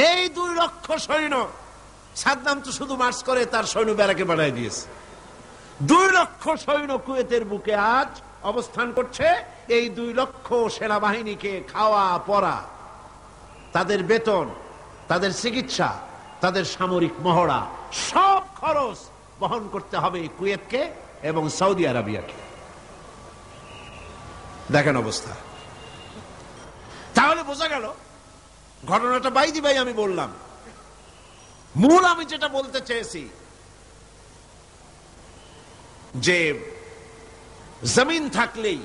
এই 2 লক্ষ সৈন্য, সাদ্দাম তো শুধু মার্চ করে তার সৈন্য ব্যারাকে বাড়াই দিয়েছে। 2 লক্ষ সৈন্য কুয়েতের বুকে আজ অবস্থান করছে। এই 2 লক্ষ সেনাবাহিনীকে খাওয়া পরা, তাদের বেতন, তাদের চিকিৎসা, তাদের সামরিক মহড়া, সব খরচ বহন করতে হবে কুয়েতকে এবং সৌদি আরবিয়াকে। দেখেন অবস্থা। তাহলে বোঝা গেল ঘটনাটা বাইদি ভাই আমি বললাম, মূল আমি যেটা বলতে চেয়েছি যে জমিন থাকলেই,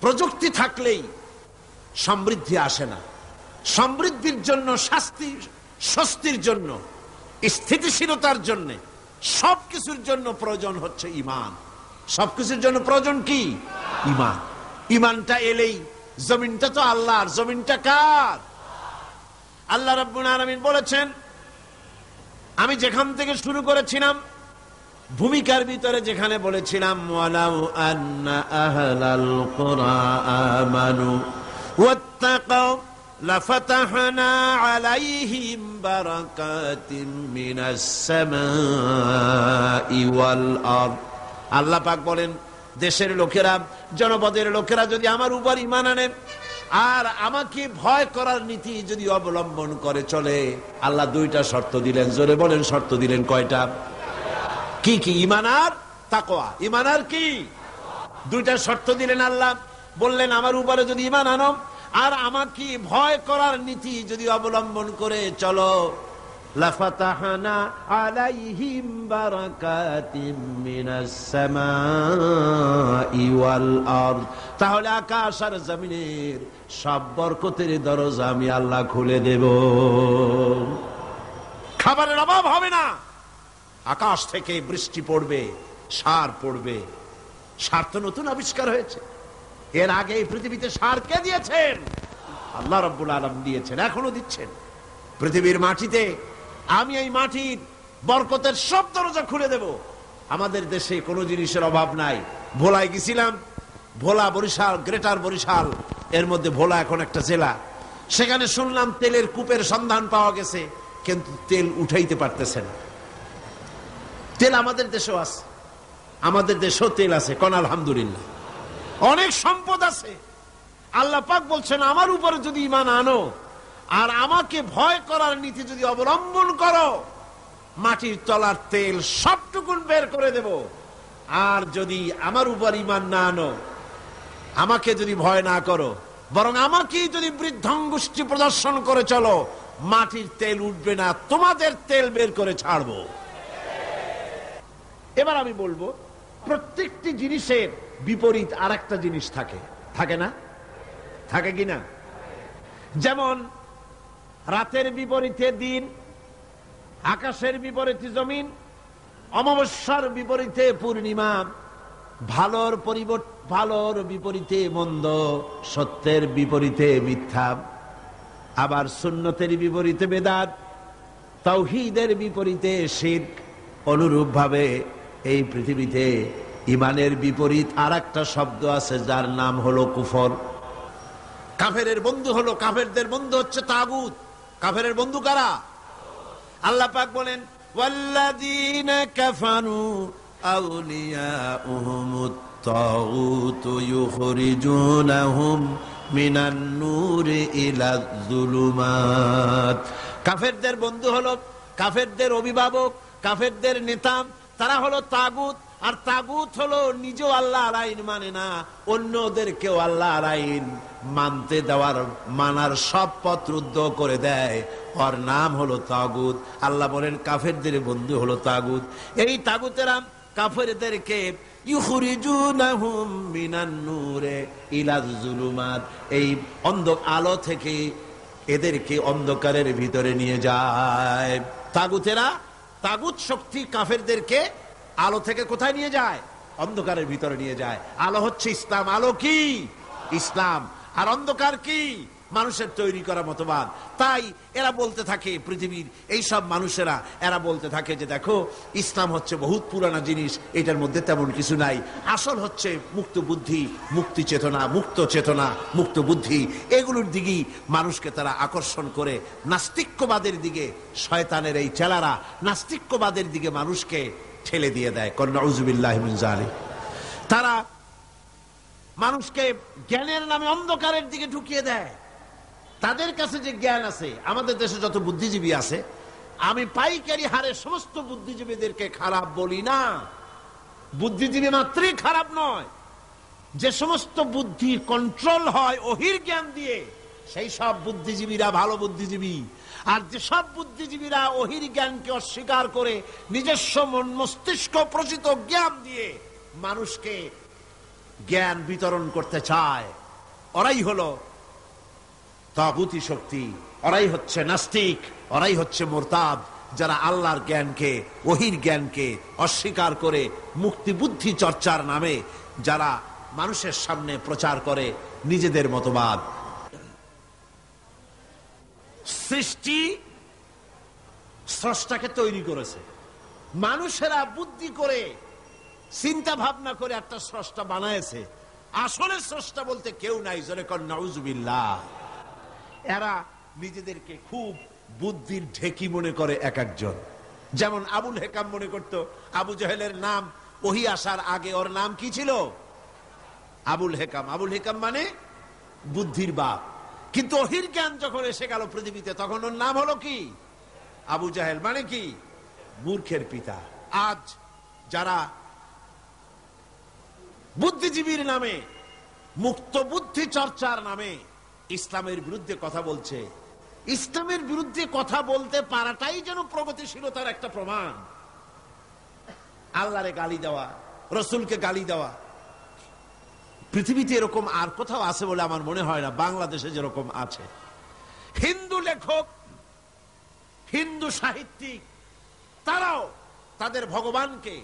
প্রযুক্তি থাকলেই সমৃদ্ধি আসে না। সমৃদ্ধির জন্য, স্বস্তির জন্য, স্থিতিশীলতার জন্য, সবকিছুর জন্য প্রয়োজন হচ্ছে ঈমান। সবকিছুর জন্য প্রয়োজন কি? ঈমান। ঈমানটা এলেই, জমিনটা তো আল্লাহর, জমিনটা কার? আল্লাহ রাব্বুল আলামিন বলেছেন, আমি যেখান থেকে শুরু করেছিলাম ভূমিকার ভিতরে, যেখানে বলেছিলাম ওয়ালাউ আন্না আহলাল কুরআ আমানু ওয়াত্তাকাউ লাফাতাহনা আলাইহিম বারাকাতিন মিনাস সামাই ওয়াল আরদ। আল্লাহ পাক বলেন, দেশের লোকেরা, জনপদের লোকেরা যদি আমার উপর ঈমান আনে আর আমাকে ভয় করার নীতি যদি অবলম্বন করে চলে, আল্লাহ 2টা শর্ত দিলেন। জোরে বলেন, শর্ত দিলেন কয়টা? কি কি? ঈমান আর তাকওয়া। ঈমান আর কি? 2টা শর্ত দিলেন আল্লাহ। বললেন আমার উপরে যদি ঈমান আনো আর আমাকে ভয় করার নীতি যদি অবলম্বন করে চলো, লাফাতাহনা আলাইহিম বারাকাতিম মিনাস সামাই ওয়াল আরদ, তাহলে আকাশ আর জমিনের সব বরকতের দরজা আমি আল্লাহ খুলে দেব। খাবারের অভাব হবে না, আকাশ থেকে বৃষ্টি পড়বে, সার পড়বে। সার তো নতুন আবিষ্কার হয়েছে, এর আগে এই পৃথিবীতে সার কে দিয়েছেন? আল্লাহ রাব্বুল আলামিন দিয়েছেন, এখনো দিচ্ছেন। পৃথিবীর মাটিতে আমি এই মাটির বরকতের সব দরজা খুলে দেব। আমাদের দেশে কোনো জিনিসের অভাব নাই। ভোলায় গেছিলাম, ভোলা, বরিশাল, গ্রেটার বরিশাল, এর মধ্যে ভোলা এখন একটা জেলা। সেখানে শুনলাম তেলের কূপের সন্ধান পাওয়া গেছে, কিন্তু তেল উঠাইতে পারতেছে না। তেল আমাদের দেশেও আছে, আমাদের দেশেও তেল আছে, কোন আলহামদুলিল্লাহ। অনেক সম্পদ আছে। আল্লাহ পাক বলছেন আমার উপরে যদি ঈমান আনো আর আমাকে ভয় করার নীতি যদি অবলম্বন করো, মাটির তলার তেল সবটুকুন বের করে দেব। আর যদি আমার উপর ঈমান না আনো, আমাকে যদি ভয় না করো, বরং আমাকেই যদি বৃদ্ধাঙ্গুষ্টি প্রদর্শন করে চলো, মাটির তেল উঠবে না, তোমাদের তেল বের করে ছাড়বো। এবার আমি বলবো, প্রত্যেকটি জিনিসের বিপরীত আর একটা জিনিস থাকে, থাকে না? থাকে কিনা? যেমন রাতের বিপরীতে দিন, আকাশের বিপরীতে জমিন, অমাবস্যার বিপরীতে পূর্ণিমা, ভালোর বিপরীতে মন্দ, সত্যের বিপরীতে মিথ্যা, আবার সুন্নতের বিপরীতে বেদাত, তাওহীদের বিপরীতে শিরক। অনুরূপ ভাবে এই পৃথিবীতে ঈমানের বিপরীত আর একটা শব্দ আছে, যার নাম হলো কুফর। কাফেরের বন্ধু হলো, কাফেরদের বন্ধু হচ্ছে তাগুত। কাফেরের বন্ধু কারা? আল্লাহ পাক বলেন, ওয়াল্লাযীনা কাফারু আউলিয়াউহুমুত তাগুতু ইউখরিজুনাহুম মিনান নূরি ইলাজ যুলুমাত। কাফেরদের বন্ধু হলো, কাফেরদের অভিভাবক, কাফেরদের নেতা, তারা হলো তাগুত। আর তাগুত হলো নিজেও আল্লাহর আইন মানে না, অন্যদেরকেও আল্লাহর আইন মানতে দেওয়ার, মানার সব পথ রুদ্ধ করে দেয়। ওর নাম হলো তাগুত। আল্লাহ বলেন কাফেরদের বন্ধু হলো তাগুত। এই তাগুতেরা কাফেরদেরকে ইউখরিজুনাহুম মিনান নূরে ইলাজ যুলুমাত, এই আলো থেকে এদেরকে অন্ধকারের ভিতরে নিয়ে যায়। তাগুতেরা, তাগুত শক্তি কাফেরদেরকে আলো থেকে কোথায় নিয়ে যায়? অন্ধকারের ভিতরে নিয়ে যায়। আলো হচ্ছে ইসলাম। আলো কি? ইসলাম। আর অন্ধকার কি? মানুষের তৈরি করা মতবাদ। তাই এরা বলতে থাকে, পৃথিবীর এই সব মানুষেরা এরা বলতে থাকে যে দেখো ইসলাম হচ্ছে বহুত পুরানা জিনিস, এটার মধ্যে তেমন কিছু নাই, আসল হচ্ছে মুক্ত বুদ্ধি, মুক্তি চেতনা, মুক্ত চেতনা, মুক্ত বুদ্ধি, এগুলোর দিকেই মানুষকে তারা আকর্ষণ করে। নাস্তিক্যবাদের দিকে শয়তানের এই চেলারা নাস্তিক্যবাদের দিকে মানুষকে ঠেলে দিয়ে দেয়। নাউযুবিল্লাহি মিন যালিক। তারা মানুষকে জ্ঞানের নামে অন্ধকারের দিকে ঢুকিয়ে দেয়। তাদের কাছে যে জ্ঞান আছে, আমাদের দেশে যত বুদ্ধিজীবী আছে, আমি পাইকারি হারে সমস্ত বুদ্ধিজীবীদেরকে খারাপ বলি না, বুদ্ধিজীবী মাত্রই খারাপ নয়। যে সমস্ত বুদ্ধি কন্ট্রোল হয় ওহির জ্ঞান দিয়ে, সেই সব বুদ্ধিজীবীরা ভালো বুদ্ধিজীবী। আর যে সব বুদ্ধিজীবীরা ওহির জ্ঞানকে অস্বীকার করে নিজস্ব মন মস্তিষ্ক প্রচিত জ্ঞান দিয়ে মানুষকে জ্ঞান বিতরণ করতে চায়, ওরাই হলো তাগুতি শক্তি, ওরাই হচ্ছে নাস্তিক, ওরাই হচ্ছে মুরতাদ, যারা আল্লাহর জ্ঞানকে, ওহির জ্ঞানকে অস্বীকার করে মুক্তি বুদ্ধি চর্চার নামে যারা মানুষের সামনে প্রচার করে নিজেদের মতবাদ। সৃষ্টি স্রষ্টাকে তৈরি করেছে, মানুষেরা বুদ্ধি করে চিন্তা ভাবনা করে একটা স্রষ্টা বানায়েছে। আসলে স্রষ্টা বলতে কেউ নাই, জোরে কর নাউযুবিল্লাহ। এরা নিজেদেরকে খুব বুদ্ধির ঢেকি মনে করে এক একজন। যেমন আবুল হেকাম মনে করত আবু জাহেলের নাম ওহী আসার আগে ওর নাম কি ছিল? আবুল হেকাম। আবুল হেকাম মানে বুদ্ধির বাপ। কিন্তু ওহির জ্ঞান যখন এসে গেল পৃথিবীতে, তখন ওর নাম হলো কি? আবু জাহেল, মানে কি? মূর্খের পিতা। আজ যারা বুদ্ধিজীবীর নামে, মুক্ত বুদ্ধি চর্চার নামে ইসলামের বিরুদ্ধে কথা বলছে, ইসলামের বিরুদ্ধে কথা বলতে পারাটাই যেন প্রগতিশীলতার একটা প্রমাণ। আল্লাহরে গালি দেওয়া, রসুলকে গালি দেওয়া, পৃথিবীতে এরকম আর কোথাও আছে বলে আমার মনে হয় না, বাংলাদেশে যেরকম আছে। হিন্দু লেখক, হিন্দু সাহিত্যিক, তারাও তাদের ভগবানকে,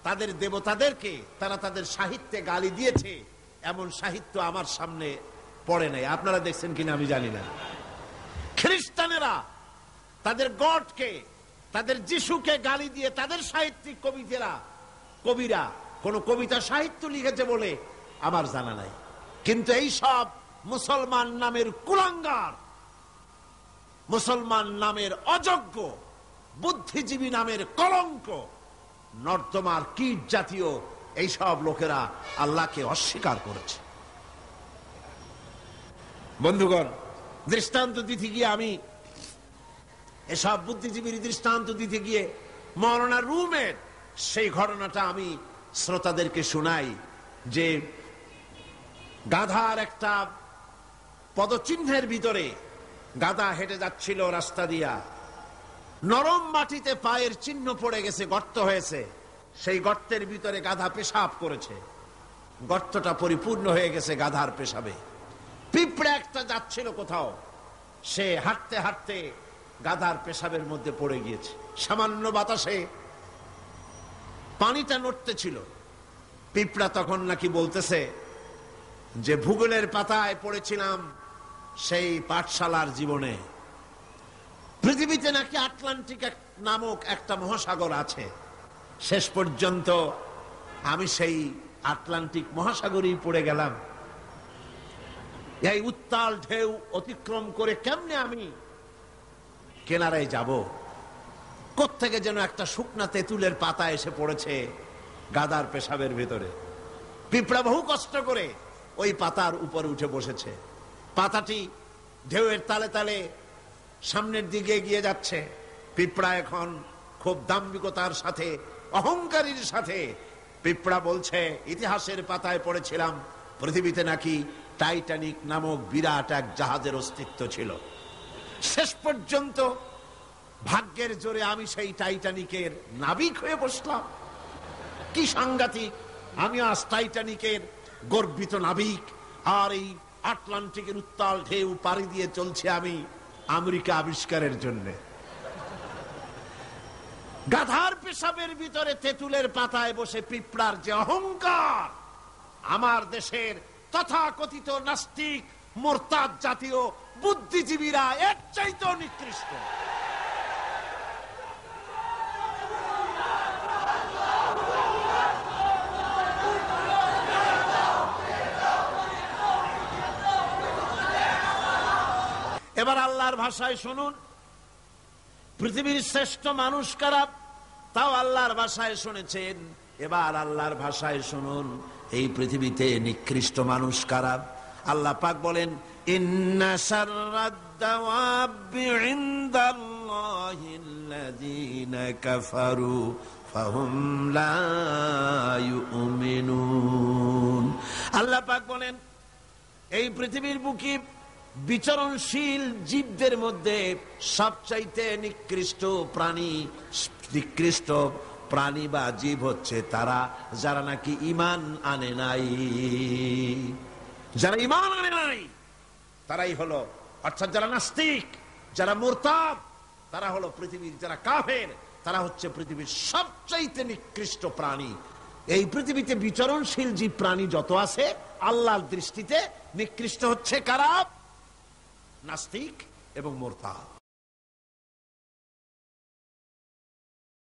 তাদের দেবতাদেরকে তারা তাদের সাহিত্যে গালি দিয়েছে, এমন সাহিত্য আমার সামনে পড়ে নাই। আপনারা দেখছেন কিনা আমি জানি না। খ্রিস্টানেরা তাদের গডকে, তাদের যিশুকে গালি দিয়ে তাদের সাহিত্যিক কবিরা কোন কবিতা সাহিত্য লিখেছে বলে আমার জানা নাই। কিন্তু এই সব মুসলমান নামের কুলাঙ্গার, মুসলমান নামের অযোগ্য, বুদ্ধিজীবী নামের কলঙ্ক, নর্দমার কীট জাতীয় এই সব লোকেরা আল্লাহকে অস্বীকার করেছে। বন্ধুগণ, দৃষ্টান্ত দিতে গিয়ে আমি এসব বুদ্ধিজীবীর দৃষ্টান্ত দিতে গিয়ে মওলানা রুমের সেই ঘটনাটা আমি শ্রোতাদেরকে শোনাই, যে গাধার একটা পদচিহ্নের ভিতরে গাধা হেঁটে যাচ্ছিল রাস্তা দিয়া, নরম মাটিতে পায়ের চিহ্ন পড়ে গেছে, গর্ত হয়েছে, সেই গর্তের ভিতরে গাধা পেশাব করেছে, গর্তটা পরিপূর্ণ হয়ে গেছে গাধার পেশাবে। পিঁপড়া একটা যাচ্ছিল কোথাও, সে হাঁটতে হাঁটতে গাধার পেশাবের মধ্যে পড়ে গিয়েছে। সামান্য বাতাসে পানিটা নড়তে ছিল। পিঁপড়া তখন নাকি বলতেছে যে ভূগোলের পাতায় পড়েছিলাম সেই পাঠশালার জীবনে, পৃথিবীতে নাকি আটলান্টিক নামক একটা মহাসাগর আছে। শেষ পর্যন্ত আমি সেই আটলান্টিক মহাসাগরেই পড়ে গেলাম। এই উত্তাল ঢেউ অতিক্রম করে কেমনে আমি কিনারায় যাব? কোত্থেকে যেন একটা শুকনা তেঁতুলের পাতা এসে পড়েছে গাধার পেশাবের ভেতরে। পিঁপড়া বহু কষ্ট করে ওই পাতার উপরে উঠে বসেছে। পাতাটি ঢেউয়ের তালে তালে সামনের দিকে এগিয়ে যাচ্ছে। পিঁপড়া এখন খুব দাম্ভিকতার সাথে, অহংকারীর সাথে পিঁপড়া বলছে, ইতিহাসের পাতায় পড়েছিলাম পৃথিবীতে নাকি টাইটানিক নামক বিরাট এক জাহাজের অস্তিত্ব ছিল। শেষ পর্যন্ত ভাগ্যের জোরে আমি সেই টাইটানিকের নাবিক হয়ে বসলাম। কি সাংঘাতিক! আমি আজ টাইটানিকের গর্বিত নাবিক, আর এই আটলান্টিকের উত্তাল ঢেউ পাড়ি দিয়ে চলছে আমি আমেরিকা আবিষ্কারের জন্য। গাধার পেশাবের ভিতরে তেঁতুলের পাতায় বসে পিঁপড়ার যে অহংকার, আমার দেশের তথাকথিত নাস্তিক মুরতাদ জাতীয় বুদ্ধিজীবীরা এর চাইতেও নিকৃষ্ট। এবার আল্লাহর ভাষায় শুনুন, পৃথিবীর শ্রেষ্ঠ মানুষ কারা, তাও আল্লাহর ভাষায় শুনেছেন। এবার আল্লাহর ভাষায় শুনুন, এই পৃথিবীতে নিকৃষ্ট মানুষ কারা। আল্লাহ পাক বলেন, ইন্না শাররাদ দাওয়াবি ইনদাল্লাহিল্লাযীনা কাফারু ফাহুম লা ইউমিনুন। আল্লাহ পাক বলেন, এই পৃথিবীর বুকে বিচরণশীল জীবদের মধ্যে সবচাইতে নিকৃষ্ট প্রাণী বা জীব হচ্ছে তারা যারা নাকি ঈমান আনে নাই। যারা ঈমান আনে নাই তারাই হলো, অর্থাৎ যারা নাস্তিক, যারা মুরতাদ, তারা হলো পৃথিবীর যারা কাফের, তারা হচ্ছে পৃথিবীর সবচাইতে নিকৃষ্ট প্রাণী। এই পৃথিবীতে বিচরণশীল জীব প্রাণী যত আছে আল্লাহর দৃষ্টিতে নিকৃষ্ট হচ্ছে কারা? নাস্তিক এবং মুরতাদ।